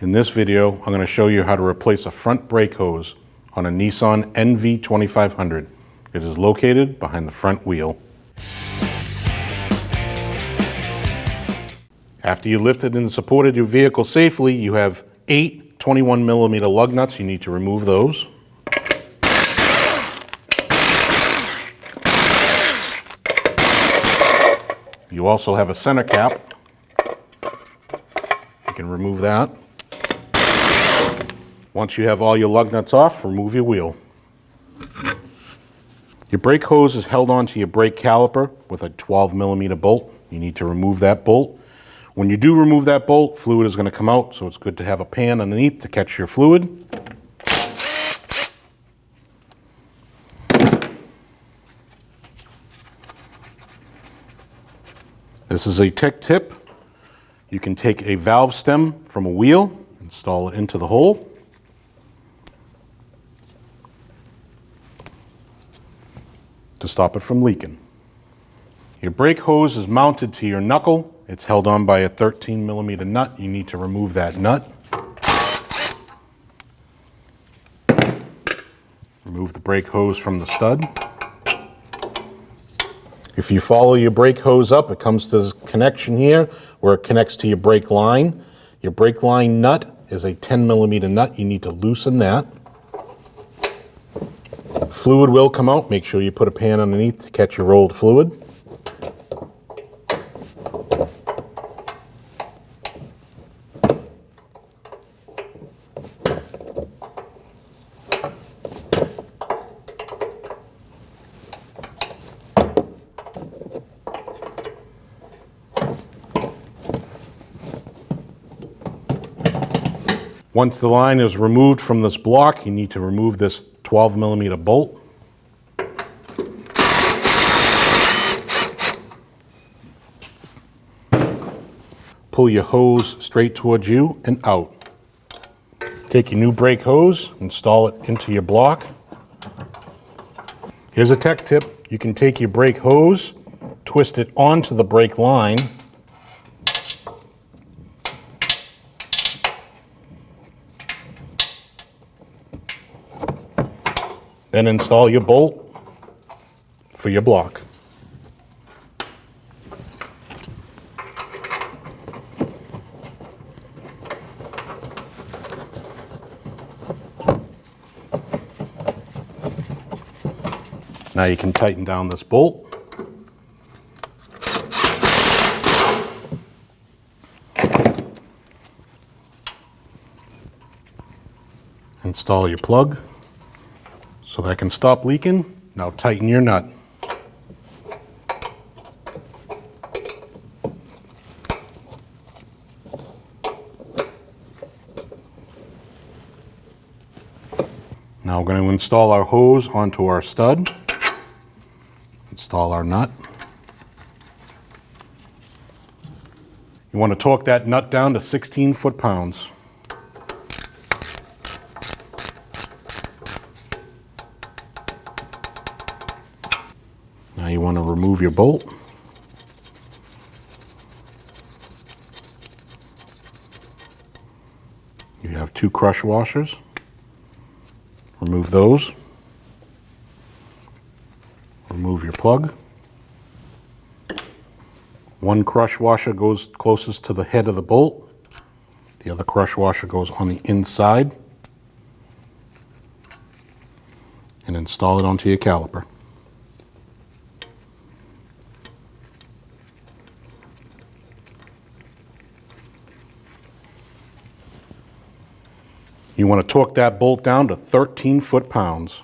In this video, I'm going to show you how to replace a front brake hose on a Nissan NV2500. It is located behind the front wheel. After you lifted and supported your vehicle safely, you have 8 21mm lug nuts. You need to remove those. You also have a center cap. You can remove that. Once you have all your lug nuts off, remove your wheel. Your brake hose is held onto your brake caliper with a 12mm bolt. You need to remove that bolt. When you do remove that bolt, fluid is going to come out, so it's good to have a pan underneath to catch your fluid. This is a tech tip. You can take a valve stem from a wheel, install it into the hole. To stop it from leaking. Your brake hose is mounted to your knuckle. It's held on by a 13mm nut. You need to remove that nut. Remove the brake hose from the stud. If you follow your brake hose up, it comes to this connection here where it connects to your brake line. Your brake line nut is a 10mm nut. You need to loosen that. Fluid will come out. Make sure you put a pan underneath to catch your rolled fluid. Once the line is removed from this block, you need to remove this 12mm bolt. Pull your hose straight towards you and out. Take your new brake hose, install it into your block. Here's a tech tip. You can take your brake hose, twist it onto the brake line, then install your bolt for your block. Now you can tighten down this bolt. Install your plug so that can stop leaking. Now tighten your nut. Now we're going to install our hose onto our stud. Install our nut. You want to torque that nut down to 16 foot-pounds. Now you want to remove your bolt. You have 2 crush washers. Remove those. Remove your plug. One crush washer goes closest to the head of the bolt. The other crush washer goes on the inside. And install it onto your caliper. You want to torque that bolt down to 13 foot-pounds.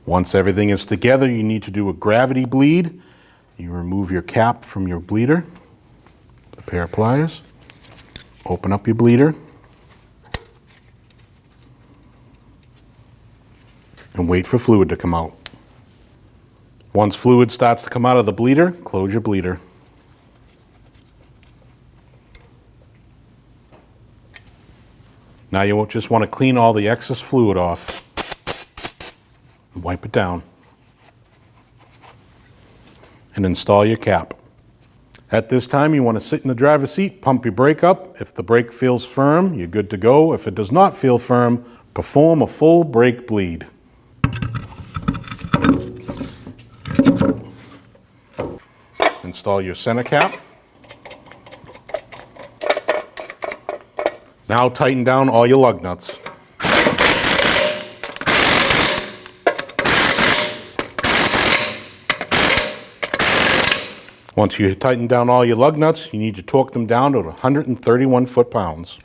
Once everything is together, you need to do a gravity bleed. You remove your cap from your bleeder with a pair of pliers. Open up your bleeder. And wait for fluid to come out. Once fluid starts to come out of the bleeder, close your bleeder. Now you just want to clean all the excess fluid off. Wipe it down. And install your cap. At this time, you want to sit in the driver's seat, pump your brake up. If the brake feels firm, you're good to go. If it does not feel firm, perform a full brake bleed. Install your center cap. Now tighten down all your lug nuts. Once you tighten down all your lug nuts, you need to torque them down to 131 foot-pounds.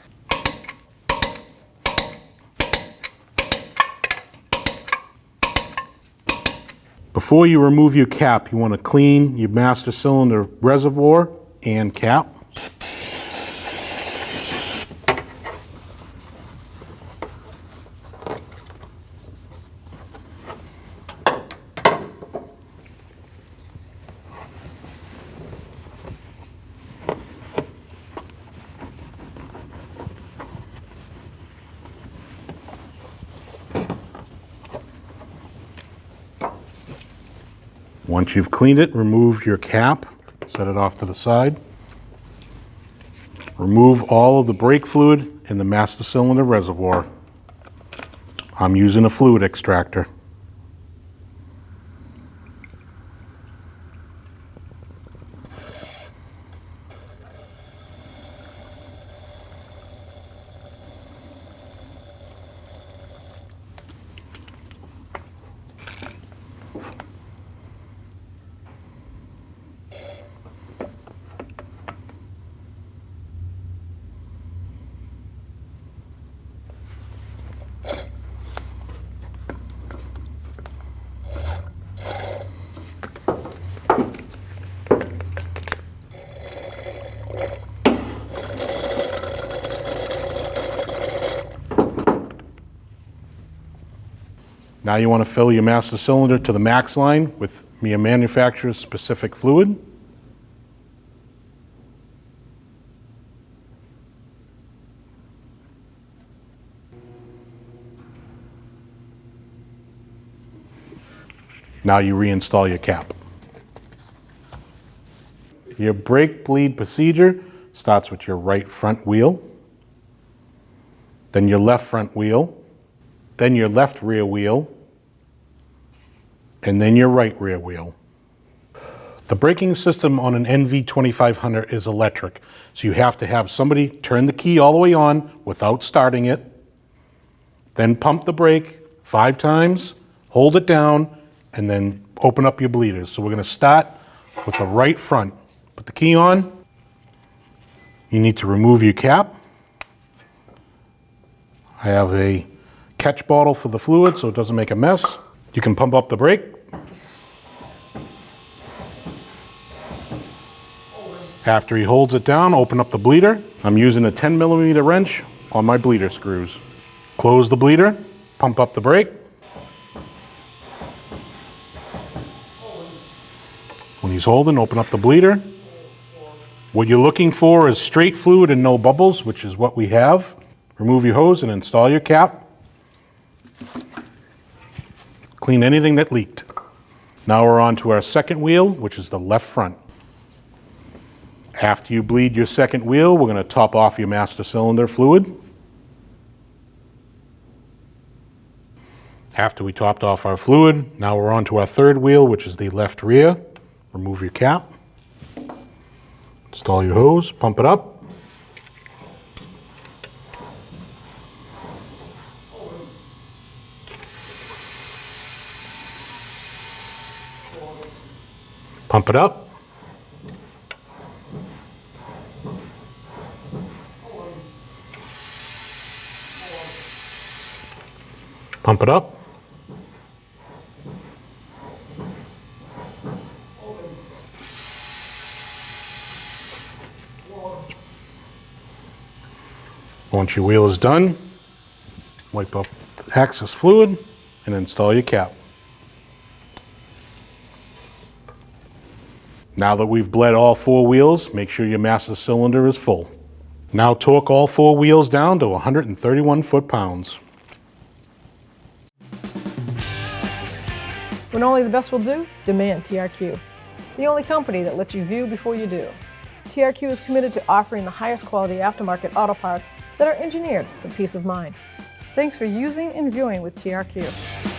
Before you remove your cap, you want to clean your master cylinder reservoir and cap. Once you've cleaned it, remove your cap, set it off to the side. Remove all of the brake fluid in the master cylinder reservoir. I'm using a fluid extractor. Now you want to fill your master cylinder to the max line with your manufacturer's specific fluid. Now you reinstall your cap. Your brake bleed procedure starts with your right front wheel, then your left front wheel, then your left rear wheel, and then your right rear wheel. The braking system on an NV2500 is electric, so you have to have somebody turn the key all the way on without starting it, then pump the brake 5 times, hold it down, and then open up your bleeders. So we're going to start with the right front. Put the key on. You need to remove your cap. I have a catch bottle for the fluid so it doesn't make a mess. You can pump up the brake. After he holds it down, open up the bleeder. I'm using a 10mm wrench on my bleeder screws. Close the bleeder, pump up the brake. When he's holding, open up the bleeder. What you're looking for is straight fluid and no bubbles, which is what we have. Remove your hose and install your cap. Clean anything that leaked. Now we're on to our second wheel, which is the left front. After you bleed your second wheel, we're going to top off your master cylinder fluid. After we topped off our fluid, now we're on to our third wheel, which is the left rear. Remove your cap. Install your hose, pump it up. Pump it up. Pump it up. Once your wheel is done, wipe up the excess fluid and install your cap. Now that we've bled all 4 wheels, make sure your master cylinder is full. Now torque all 4 wheels down to 131 foot-pounds. When only the best will do, demand TRQ. The only company that lets you view before you do. TRQ is committed to offering the highest quality aftermarket auto parts that are engineered for peace of mind. Thanks for using and viewing with TRQ.